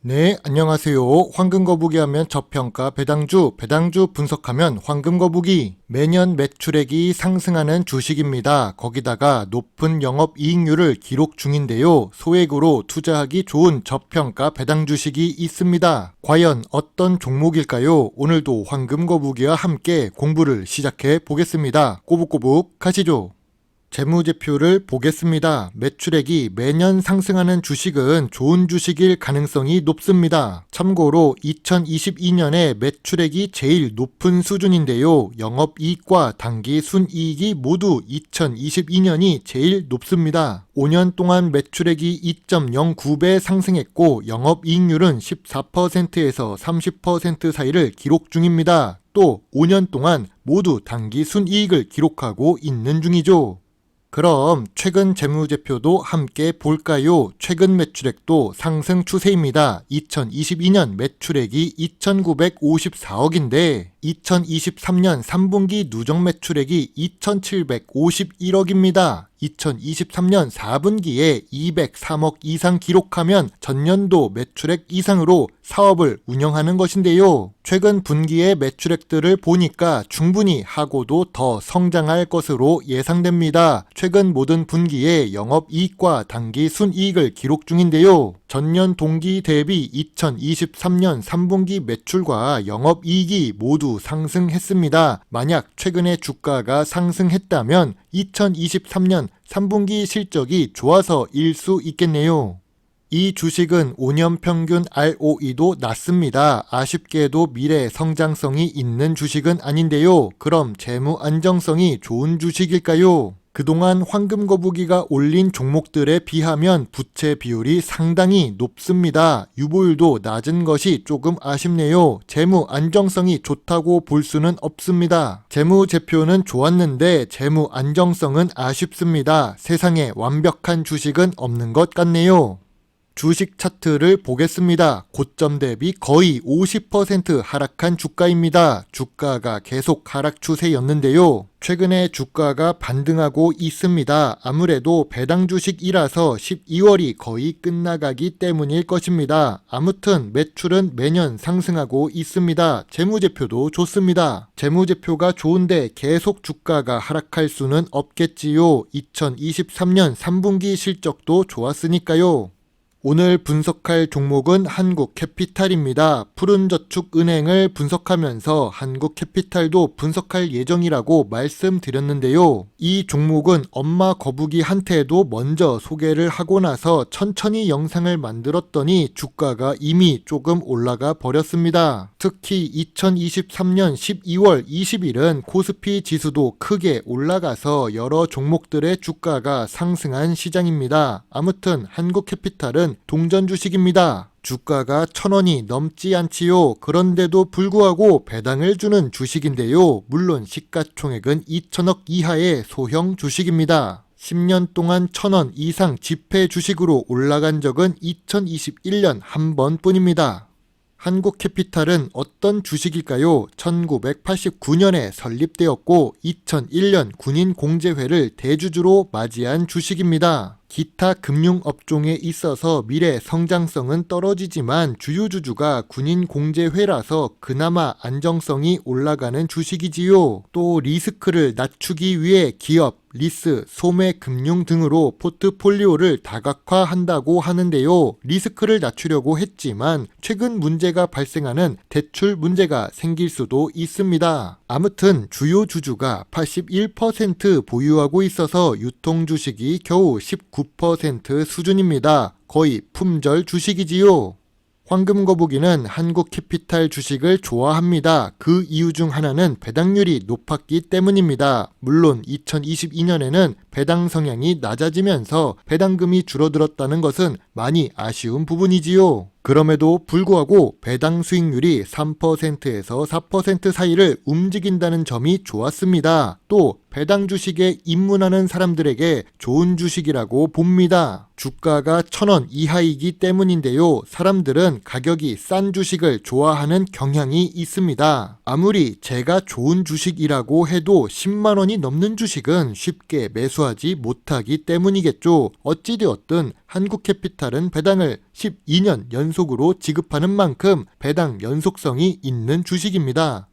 네, 안녕하세요. 황금거북이 하면 저평가 배당주 분석하면 황금거북이. 매년 매출액이 상승하는 주식입니다. 거기다가 높은 영업이익률을 기록 중인데요. 소액으로 투자하기 좋은 저평가 배당 주식이 있습니다. 과연 어떤 종목일까요? 오늘도 황금거북이와 함께 공부를 시작해 보겠습니다. 꼬북꼬북 가시죠. 재무제표를 보겠습니다. 매출액이 매년 상승하는 주식은 좋은 주식일 가능성이 높습니다. 참고로 2022년에 매출액이 제일 높은 수준인데요. 영업이익과 당기순이익이 모두 2022년이 제일 높습니다. 5년 동안 매출액이 2.09배 상승했고 영업이익률은 14%에서 30% 사이를 기록 중입니다. 또 5년 동안 모두 당기순이익을 기록하고 있는 중이죠. 그럼 최근 재무제표도 함께 볼까요? 최근 매출액도 상승 추세입니다. 2022년 매출액이 2,954억인데 2023년 3분기 누적 매출액이 2,751억입니다. 2023년 4분기에 203억 이상 기록하면 전년도 매출액 이상으로 사업을 운영하는 것인데요. 최근 분기의 매출액들을 보니까 충분히 하고도 더 성장할 것으로 예상됩니다. 최근 모든 분기에 영업이익과 당기순이익을 기록 중인데요. 전년 동기 대비 2023년 3분기 매출과 영업이익이 모두 상승했습니다. 만약 최근에 주가가 상승했다면 2023년 3분기 실적이 좋아서일 수 있겠네요. 이 주식은 5년 평균 ROE도 낮습니다. 아쉽게도 미래 성장성이 있는 주식은 아닌데요. 그럼 재무 안정성이 좋은 주식일까요? 그동안 황금거북이가 올린 종목들에 비하면 부채 비율이 상당히 높습니다. 유보율도 낮은 것이 조금 아쉽네요. 재무 안정성이 좋다고 볼 수는 없습니다. 재무제표는 좋았는데 재무 안정성은 아쉽습니다. 세상에 완벽한 주식은 없는 것 같네요. 주식 차트를 보겠습니다. 고점 대비 거의 50% 하락한 주가입니다. 주가가 계속 하락 추세였는데요. 최근에 주가가 반등하고 있습니다. 아무래도 배당 주식이라서 12월이 거의 끝나가기 때문일 것입니다. 아무튼 매출은 매년 상승하고 있습니다. 재무제표도 좋습니다. 재무제표가 좋은데 계속 주가가 하락할 수는 없겠지요. 2023년 3분기 실적도 좋았으니까요. 오늘 분석할 종목은 한국캐피탈입니다. 푸른저축은행을 분석하면서 한국캐피탈도 분석할 예정이라고 말씀드렸는데요. 이 종목은 엄마 거북이한테도 먼저 소개를 하고 나서 천천히 영상을 만들었더니 주가가 이미 조금 올라가 버렸습니다. 특히 2023년 12월 20일은 코스피 지수도 크게 올라가서 여러 종목들의 주가가 상승한 시장입니다. 아무튼 한국캐피탈은 동전 주식입니다. 주가가 1,000원이 넘지 않지요. 그런데도 불구하고 배당을 주는 주식인데요. 물론 시가총액은 2천억 이하의 소형 주식입니다. 10년 동안 1,000원 이상 지폐 주식으로 올라간 적은 2021년 한 번뿐입니다. 한국캐피탈은 어떤 주식일까요? 1989년에 설립되었고 2001년 군인공제회를 대주주로 맞이한 주식입니다. 기타 금융업종에 있어서 미래 성장성은 떨어지지만 주요주주가 군인공제회라서 그나마 안정성이 올라가는 주식이지요. 또 리스크를 낮추기 위해 기업, 리스, 소매금융 등으로 포트폴리오를 다각화한다고 하는데요. 리스크를 낮추려고 했지만 최근 문제가 발생하는 대출 문제가 생길 수도 있습니다. 아무튼 주요 주주가 81% 보유하고 있어서 유통 주식이 겨우 19% 수준입니다. 거의 품절 주식이지요. 황금거북이는 한국캐피탈 주식을 좋아합니다. 그 이유 중 하나는 배당률이 높았기 때문입니다. 물론 2022년에는 배당 성향이 낮아지면서 배당금이 줄어들었다는 것은 많이 아쉬운 부분이지요. 그럼에도 불구하고 배당 수익률이 3%에서 4% 사이를 움직인다는 점이 좋았습니다. 또 배당 주식에 입문하는 사람들에게 좋은 주식이라고 봅니다. 주가가 1,000원 이하이기 때문인데요. 사람들은 가격이 싼 주식을 좋아하는 경향이 있습니다. 아무리 제가 좋은 주식이라고 해도 10만 원이 넘는 주식은 쉽게 매수하기 매수하지 못하기 때문이겠죠. 어찌되었든 한국캐피탈은 배당을 12년 연속으로 지급하는 만큼 배당 연속성이 있는 주식입니다.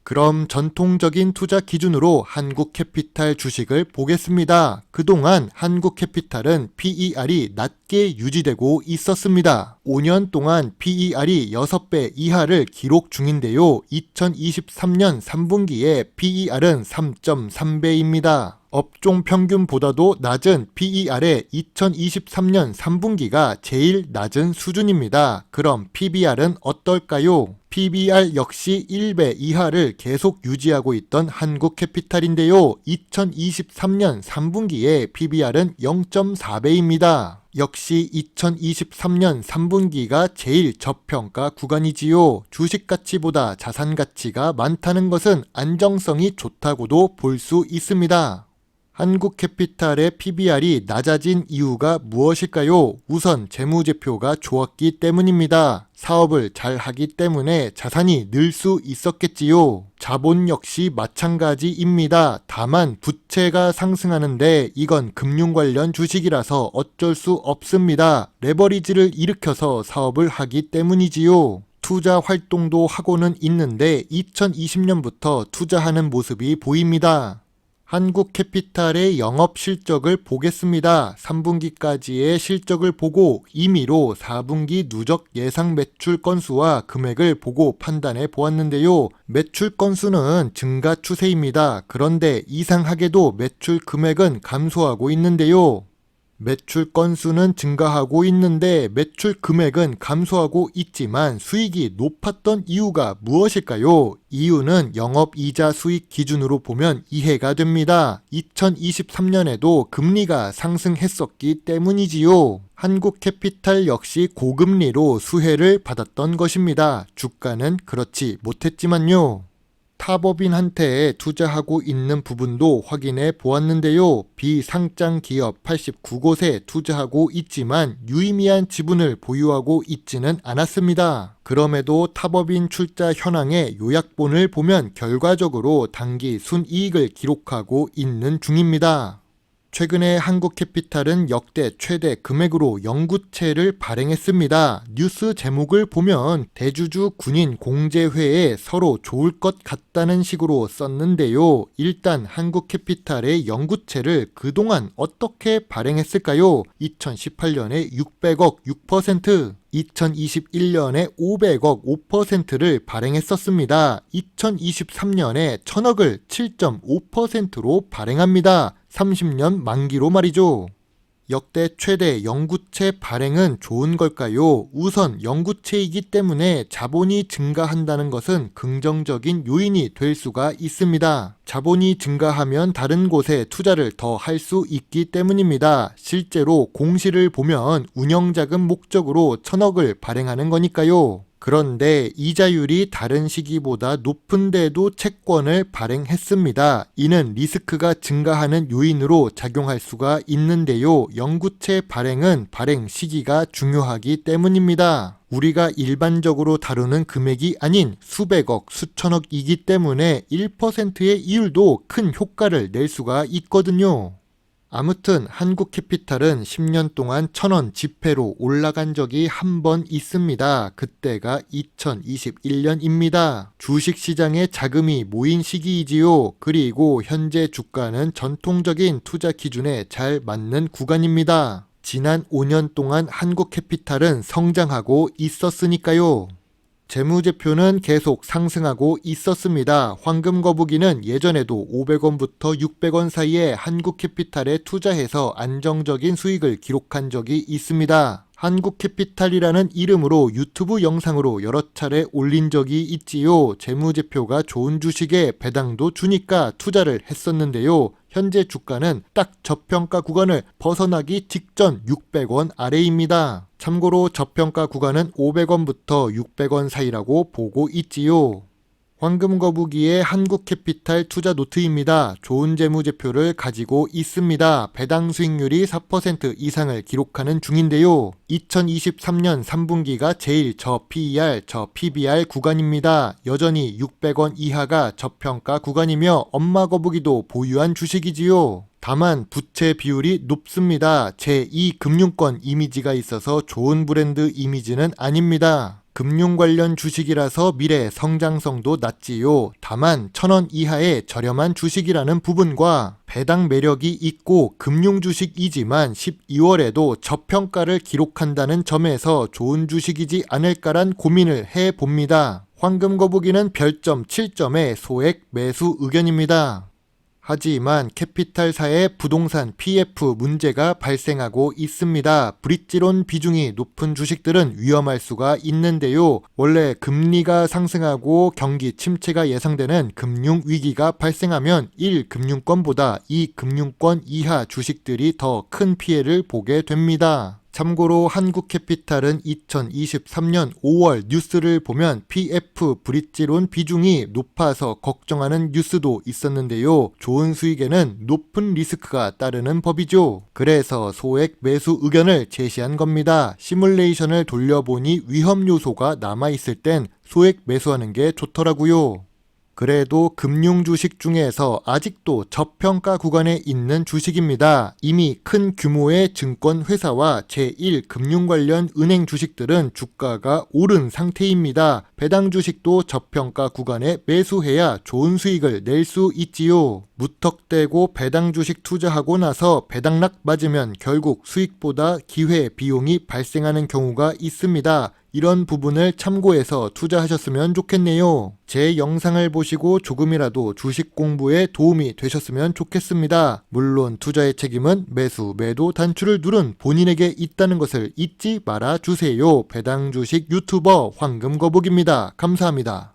그럼 전통적인 투자 기준으로 한국캐피탈 주식을 보겠습니다. 그동안 한국캐피탈은 PER이 낮게 유지되고 있었습니다. 5년 동안 PER이 6배 이하를 기록 중인데요. 2023년 3분기에 PER은 3.3배입니다. 업종 평균보다도 낮은 PER의 2023년 3분기가 제일 낮은 수준입니다. 그럼 PBR은 어떨까요? PBR 역시 1배 이하를 계속 유지하고 있던 한국캐피탈인데요. 2023년 3분기에 PBR은 0.4배입니다. 역시 2023년 3분기가 제일 저평가 구간이지요. 주식 가치보다 자산 가치가 많다는 것은 안정성이 좋다고도 볼 수 있습니다. 한국캐피탈의 PBR이 낮아진 이유가 무엇일까요? 우선 재무제표가 좋았기 때문입니다. 사업을 잘 하기 때문에 자산이 늘 수 있었겠지요. 자본 역시 마찬가지입니다. 다만 부채가 상승하는데 이건 금융 관련 주식이라서 어쩔 수 없습니다. 레버리지를 일으켜서 사업을 하기 때문이지요. 투자 활동도 하고는 있는데 2020년부터 투자하는 모습이 보입니다. 한국캐피탈의 영업 실적을 보겠습니다. 3분기까지의 실적을 보고 임의로 4분기 누적 예상 매출 건수와 금액을 보고 판단해 보았는데요. 매출 건수는 증가 추세입니다. 그런데 이상하게도 매출 금액은 감소하고 있는데요. 매출 건수는 증가하고 있는데 매출 금액은 감소하고 있지만 수익이 높았던 이유가 무엇일까요? 이유는 영업이자 수익 기준으로 보면 이해가 됩니다. 2023년에도 금리가 상승했었기 때문이지요. 한국캐피탈 역시 고금리로 수혜를 받았던 것입니다. 주가는 그렇지 못했지만요. 타법인한테 투자하고 있는 부분도 확인해 보았는데요. 비상장 기업 89곳에 투자하고 있지만 유의미한 지분을 보유하고 있지는 않았습니다. 그럼에도 타법인 출자 현황의 요약본을 보면 결과적으로 단기 순이익을 기록하고 있는 중입니다. 최근에 한국캐피탈은 역대 최대 금액으로 영구채를 발행했습니다. 뉴스 제목을 보면 대주주 군인 공제회에 서로 좋을 것 같다는 식으로 썼는데요. 일단 한국캐피탈의 영구채를 그동안 어떻게 발행했을까요? 2018년에 600억 6%, 2021년에 500억 5%를 발행했었습니다. 2023년에 1000억을 7.5%로 발행합니다. 30년 만기로 말이죠. 역대 최대 영구채 발행은 좋은 걸까요? 우선 영구채이기 때문에 자본이 증가한다는 것은 긍정적인 요인이 될 수가 있습니다. 자본이 증가하면 다른 곳에 투자를 더 할 수 있기 때문입니다. 실제로 공시를 보면 운영자금 목적으로 1000억을 발행하는 거니까요. 그런데 이자율이 다른 시기보다 높은데도 채권을 발행했습니다. 이는 리스크가 증가하는 요인으로 작용할 수가 있는데요. 영구채 발행은 발행 시기가 중요하기 때문입니다. 우리가 일반적으로 다루는 금액이 아닌 수백억, 수천억이기 때문에 1%의 이율도 큰 효과를 낼 수가 있거든요. 아무튼 한국캐피탈은 10년 동안 1000원 지폐로 올라간 적이 한 번 있습니다. 그때가 2021년입니다. 주식시장에 자금이 모인 시기이지요. 그리고 현재 주가는 전통적인 투자 기준에 잘 맞는 구간입니다. 지난 5년 동안 한국캐피탈은 성장하고 있었으니까요. 재무제표는 계속 상승하고 있었습니다. 황금 거북이는 예전에도 500원부터 600원 사이에 한국캐피탈에 투자해서 안정적인 수익을 기록한 적이 있습니다. 한국캐피탈이라는 이름으로 유튜브 영상으로 여러 차례 올린 적이 있지요. 재무제표가 좋은 주식에 배당도 주니까 투자를 했었는데요. 현재 주가는 딱 저평가 구간을 벗어나기 직전 600원 아래입니다. 참고로 저평가 구간은 500원부터 600원 사이라고 보고 있지요. 황금거북이의 한국캐피탈 투자 노트입니다. 좋은 재무제표를 가지고 있습니다. 배당 수익률이 4% 이상을 기록하는 중인데요. 2023년 3분기가 제일 저PER, 저PBR 구간입니다. 여전히 600원 이하가 저평가 구간이며 엄마거북이도 보유한 주식이지요. 다만 부채 비율이 높습니다. 제2금융권 이미지가 있어서 좋은 브랜드 이미지는 아닙니다. 금융 관련 주식이라서 미래 성장성도 낮지요. 다만 1,000원 이하의 저렴한 주식이라는 부분과 배당 매력이 있고 금융 주식이지만 12월에도 저평가를 기록한다는 점에서 좋은 주식이지 않을까란 고민을 해봅니다. 황금 거북이는 별점 7점의 소액 매수 의견입니다. 하지만 캐피탈사의 부동산 PF 문제가 발생하고 있습니다. 브릿지론 비중이 높은 주식들은 위험할 수가 있는데요. 원래 금리가 상승하고 경기 침체가 예상되는 금융위기가 발생하면 1금융권보다 2금융권 이하 주식들이 더 큰 피해를 보게 됩니다. 참고로 한국캐피탈은 2023년 5월 뉴스를 보면 PF 브릿지론 비중이 높아서 걱정하는 뉴스도 있었는데요. 좋은 수익에는 높은 리스크가 따르는 법이죠. 그래서 소액 매수 의견을 제시한 겁니다. 시뮬레이션을 돌려보니 위험 요소가 남아있을 땐 소액 매수하는 게 좋더라고요. 그래도 금융 주식 중에서 아직도 저평가 구간에 있는 주식입니다. 이미 큰 규모의 증권 회사와 제1 금융 관련 은행 주식들은 주가가 오른 상태입니다. 배당 주식도 저평가 구간에 매수해야 좋은 수익을 낼 수 있지요. 무턱대고 배당 주식 투자하고 나서 배당락 맞으면 결국 수익보다 기회 비용이 발생하는 경우가 있습니다. 이런 부분을 참고해서 투자하셨으면 좋겠네요. 제 영상을 보시고 조금이라도 주식 공부에 도움이 되셨으면 좋겠습니다. 물론 투자의 책임은 매수, 매도 단추를 누른 본인에게 있다는 것을 잊지 말아 주세요. 배당 주식 유튜버 황금거북입니다. 감사합니다.